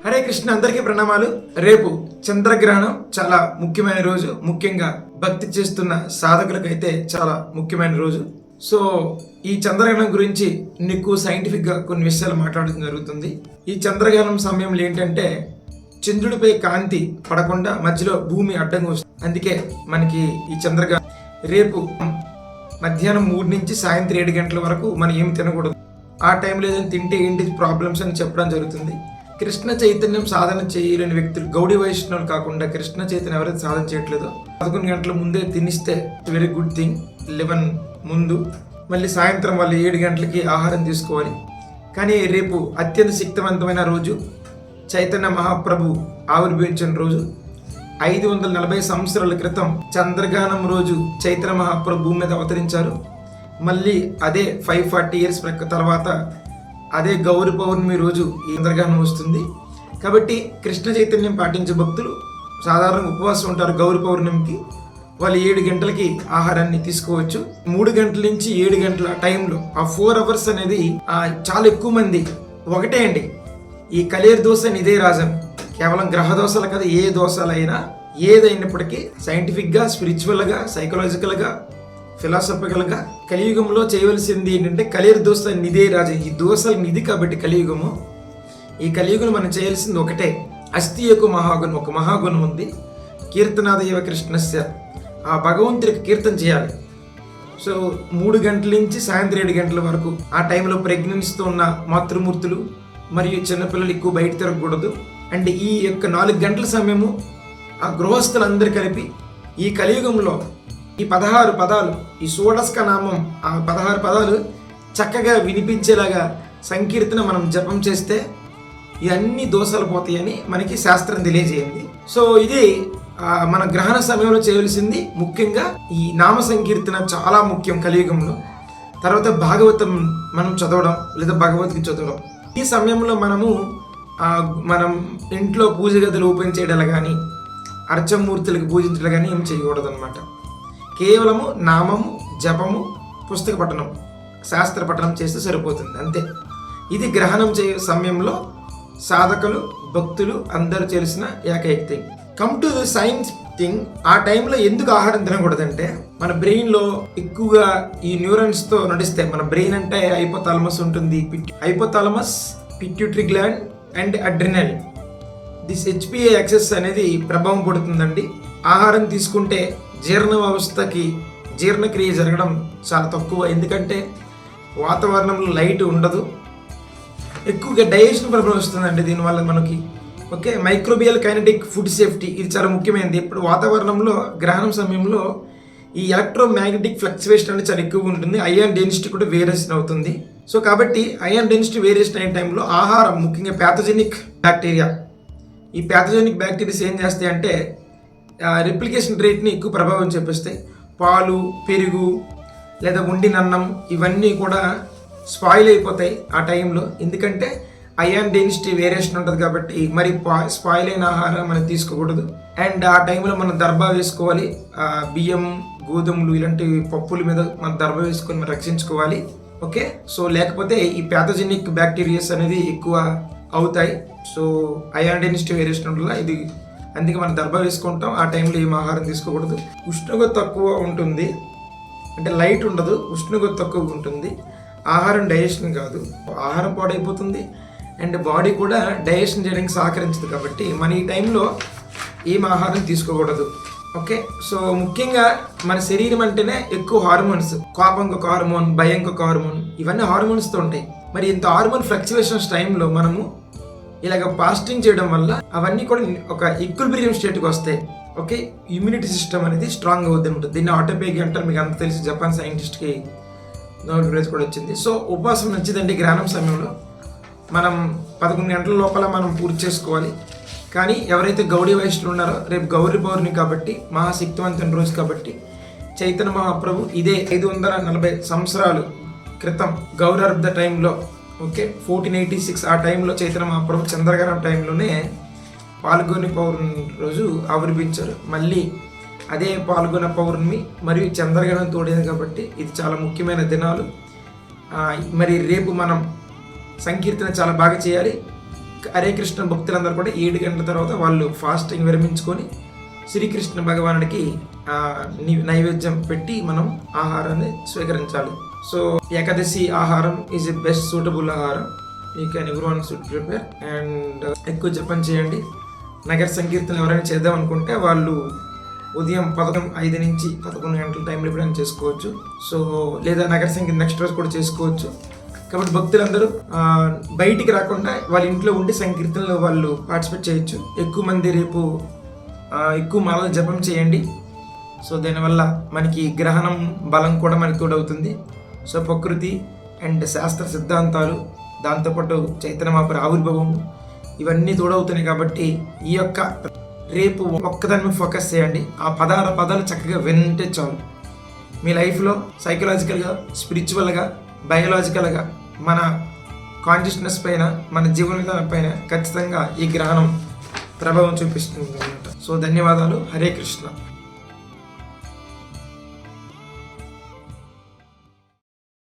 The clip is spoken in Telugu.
హరే కృష్ణ, అందరికీ ప్రణామాలు. రేపు చంద్రగ్రహణం చాలా ముఖ్యమైన రోజు. ముఖ్యంగా భక్తి చేస్తున్న సాధకులకైతే చాలా ముఖ్యమైన రోజు. సో ఈ చంద్రగ్రహణం గురించి నీకు సైంటిఫిక్ గా కొన్ని విషయాలు మాట్లాడడం జరుగుతుంది. ఈ చంద్రగ్రహణం సమయంలో ఏంటంటే చంద్రుడిపై కాంతి పడకుండా మధ్యలో భూమి అడ్డంగా వస్తుంది. అందుకే మనకి ఈ చంద్రగ్రహణం రేపు మధ్యాహ్నం 3 నుంచి సాయంత్రం 7 గంటల వరకు మనం ఏమి తినకూడదు. ఆ టైంలో ఏదైనా తింటే ఏంటి ప్రాబ్లమ్స్ అని చెప్పడం జరుగుతుంది. కృష్ణ చైతన్యం సాధన చేయలేని వ్యక్తులు, గౌడీ వైష్ణవులు కాకుండా కృష్ణ చైతన్యం ఎవరైతే సాధన చేయట్లేదో 11 గంటల ముందే తినిస్తే వెరీ గుడ్ థింగ్. 11 ముందు మళ్ళీ సాయంత్రం వాళ్ళు 7 గంటలకి ఆహారం తీసుకోవాలి. కానీ రేపు అత్యంత శక్తివంతమైన రోజు, చైతన్య మహాప్రభు ఆవిర్భవించిన రోజు. 540 సంవత్సరాల క్రితం చంద్రగ్రహణం రోజు చైతన్య మహాప్రభు భూమి మీద అవతరించారు. మళ్ళీ అదే 540 ఇయర్స్ తర్వాత అదే గౌరీ పౌర్ణమి రోజు ఈ చంద్రగ్రహణం వస్తుంది. కాబట్టి కృష్ణ చైతన్యం పాటించే భక్తులు సాధారణంగా ఉపవాసం ఉంటారు. గౌరీ పౌర్ణమికి వాళ్ళు 7 గంటలకి ఆహారాన్ని తీసుకోవచ్చు. 3 గంటల నుంచి 7 గంటల టైంలో ఆ 4 అవర్స్ అనేది చాలా ఎక్కువ మంది ఒకటే అండి. ఈ కలియర్ దోష నిదే రాజన్, కేవలం గ్రహ దోషాలు కదా, ఏ దోషాలైనా ఏదైనప్పటికీ సైంటిఫిక్గా, స్పిరిచువల్గా, సైకలాజికల్గా, ఫిలాసఫికల్గా కలియుగంలో చేయవలసింది ఏంటంటే కలియర్ దోష నిదే రాజు. ఈ దోషాల నిధి కాబట్టి కలియుగము. ఈ కలియుగంలో మనం చేయాల్సింది ఒకటే, అస్థి యొక్క మహాగుణం, ఒక మహాగుణం ఉంది. కీర్తనాదైవ కృష్ణస్య, ఆ భగవంతుడికి కీర్తన చేయాలి. సో 3 గంటల నుంచి సాయంత్రం 7 గంటల వరకు ఆ టైంలో ప్రెగ్నెన్సీతో ఉన్న మాతృమూర్తులు మరియు చిన్నపిల్లలు ఎక్కువ బయట తిరగకూడదు. అండ్ ఈ యొక్క 4 గంటల సమయము ఆ గృహస్థులందరూ కలిపి ఈ కలియుగంలో ఈ 16 పదాలు, ఈ షోడస్క నామం, ఆ 16 పదాలు చక్కగా వినిపించేలాగా సంకీర్తన మనం జపం చేస్తే ఇవన్నీ దోషాలు పోతాయని మనకి శాస్త్రం తెలియజేయండి. సో ఇది మన గ్రహణ సమయంలో చేయవలసింది. ముఖ్యంగా ఈ నామ సంకీర్తన చాలా ముఖ్యం కలియుగంలో. తర్వాత భాగవతం మనం చదవడం లేదా భగవద్గీత చదవడం. ఈ సమయంలో మనం ఇంట్లో పూజ గదులు ఓపెన్ చేయడం కానీ, అర్చమూర్తులకు పూజించడం కానీ ఏం చేయకూడదు అనమాట. కేవలము నామము, జపము, పుస్తక పఠనం, శాస్త్ర పఠనం చేస్తే సరిపోతుంది, అంతే. ఇది గ్రహణం చేయ సమయంలో సాధకులు, భక్తులు అందరూ చేసిన ఏకైక thing. Come to the science thing. ఆ టైంలో ఎందుకు ఆహారం తినకూడదంటే మన బ్రెయిన్లో ఎక్కువగా ఈ న్యూరాన్స్తో నడిస్తే, మన బ్రెయిన్ అంటే హైపోథాలమస్ ఉంటుంది, hypothalamus, pituitary gland and adrenal. This HPA access అనేది ప్రభావం పడుతుందండి. ఆహారం తీసుకుంటే జీర్ణ వ్యవస్థకి జీర్ణక్రియ జరగడం చాలా తక్కువ. ఎందుకంటే వాతావరణంలో లైట్ ఉండదు, ఎక్కువగా డైజెషన్ ప్రాబ్లం వస్తుందండి దీనివల్ల మనకి. Okay, microbial kinetic food safety, ఇది చాలా ముఖ్యమైనది. ఇప్పుడు వాతావరణంలో గ్రహణం సమయంలో ఈ ఎలక్ట్రోమాగ్నెటిక్ ఫ్లక్చువేషన్ అనేది చాలా ఎక్కువగా ఉంటుంది. అయాన్ డెన్సిటీ కూడా వేరియేషన్ అవుతుంది. సో కాబట్టి అయాన్ డెన్సిటీ వేరియేషన్ అయిన టైంలో ఆహారం, ముఖ్యంగా ప్యాథోజెనిక్ బ్యాక్టీరియా, ఈ ప్యాథోజెనిక్ బ్యాక్టీరియాస్ ఏం చేస్తాయి అంటే రిప్లికేషన్ రేట్ని ఎక్కువ ప్రభావం చూపిస్తాయి. పాలు, పెరుగు లేదా వండినన్నం ఇవన్నీ కూడా స్పాయిల్ అయిపోతాయి ఆ టైంలో. ఎందుకంటే అయాన్ డెన్సిటీ వేరియేషన్ ఉంటుంది కాబట్టి. మరి స్పాయిల్ అయిన ఆహారం మనం తీసుకోకూడదు. అండ్ ఆ టైంలో మనం దర్భా వేసుకోవాలి. బియ్యం, గోధుమలు ఇలాంటి పప్పుల మీద మనం దర్భా వేసుకొని మనం రక్షించుకోవాలి. ఓకే, సో లేకపోతే ఈ ప్యాథోజెనిక్ బ్యాక్టీరియాస్ అనేది ఎక్కువ అవుతాయి. సో అయాన్ డెన్సిటీ వేరియేషన్ వల్ల ఇది, అందుకే మనం దర్భా వేసుకుంటాం. ఆ టైంలో ఏం ఆహారం తీసుకోకూడదు. ఉష్ణోగ్రత తక్కువ ఉంటుంది, అంటే లైట్ ఉండదు, ఉష్ణోగ్రత తక్కువ ఉంటుంది. ఆహారం డైజెషన్ కాదు, ఆహారం పాడైపోతుంది అండ్ బాడీ కూడా డైజెషన్ చేయడానికి సహకరించదు. కాబట్టి మన ఈ టైంలో ఏం ఆహారం తీసుకోకూడదు. ఓకే, సో ముఖ్యంగా మన శరీరం అంటేనే ఎక్కువ హార్మోన్స్. కోపంకి ఒక హార్మోన్, భయంకి ఒక హార్మోన్, ఇవన్నీ హార్మోన్స్తో ఉంటాయి. మరి ఇంత హార్మోన్ ఫ్లక్చువేషన్స్ టైంలో మనము ఇలాగ ఫాస్టింగ్ చేయడం వల్ల అవన్నీ కూడా ఒక ఈక్విలిబ్రియం స్టేట్కి వస్తాయి. ఓకే, ఇమ్యూనిటీ సిస్టమ్ అనేది స్ట్రాంగ్ అవుతుంది ఉంటుంది. దీన్ని ఆటోపేగి అంటారు, మీకు అంత తెలిసి జపాన్ సైంటిస్ట్కి నోబెల్ ప్రైజ్ కూడా వచ్చింది. సో ఉపవాసం నచ్చిందండి. గ్రహణం సమయంలో మనం 11 గంటల లోపల మనం పూర్తి చేసుకోవాలి. కానీ ఎవరైతే గౌడీ వైష్ణవులు ఉన్నారో, రేపు గౌరీ పౌర్ణమి కాబట్టి, మహాశక్తివంతమైన రోజు కాబట్టి, చైతన్య మహాప్రభు ఇదే 540 సంవత్సరాలు క్రితం గౌరర్భ టైంలో, ఓకే 1486 ఆ టైంలో చైతన్య మహాప్రభు చంద్రగ్రహణం టైంలోనే పాల్గొని పౌర్ణమి రోజు ఆవిర్భించారు. మళ్ళీ అదే పాల్గొన పౌర్ణమి మరియు చంద్రగ్రహణం తోడేది కాబట్టి ఇది చాలా ముఖ్యమైన దినాలు. మరి రేపు మనం సంకీర్తన చాలా బాగా చేయాలి. హరే కృష్ణ భక్తులందరూ కూడా 7 గంటల తర్వాత వాళ్ళు ఫాస్టింగ్ విరమించుకొని శ్రీకృష్ణ భగవానుడికి నైవేద్యం పెట్టి మనం ఆహారాన్ని స్వీకరించాలి. సో ఏకాదశి ఆహారం ఈజ్ ఎ బెస్ట్ సూటబుల్ ఆహారం. You can everyone should prepare and ఎక్కువ జపం చేయండి. నగర సంకీర్తన ఎవరైనా చేద్దాం అనుకుంటే వాళ్ళు ఉదయం 5 నుంచి 11 గంటల టైంలో ఎప్పుడైనా చేసుకోవచ్చు. సో లేదా నగర సంగీతం నెక్స్ట్ రోజు కూడా చేసుకోవచ్చు. కాబట్టి భక్తులందరూ బయటికి రాకుండా వాళ్ళ ఇంట్లో ఉండి సంకీర్తనలో వాళ్ళు పార్టిసిపేట్ చేయొచ్చు. ఎక్కువ మంది రేపు ఎక్కువ మాలలు జపం చేయండి. సో దానివల్ల మనకి గ్రహణం బలం కూడా మనకి తోడవుతుంది. సో ప్రకృతి అండ్ శాస్త్ర సిద్ధాంతాలు, దాంతోపాటు చైతన్య మహాప్రభు ఆవిర్భావం ఇవన్నీ తోడవుతున్నాయి. కాబట్టి ఈ యొక్క రేపు ఒక్కదాని మీద ఫోకస్ చేయండి. ఆ పదాలు చక్కగా వింటే చాలు. మీ లైఫ్లో సైకలాజికల్గా, స్పిరిచువల్గా, బయోలాజికల్గా మన కాన్షియస్నెస్ పైన, మన జీవన విధానం పైన ఖచ్చితంగా ఈ గ్రహణం ప్రభావం చూపిస్తుంది అన్నమాట. సో ధన్యవాదాలు. హరే కృష్ణ.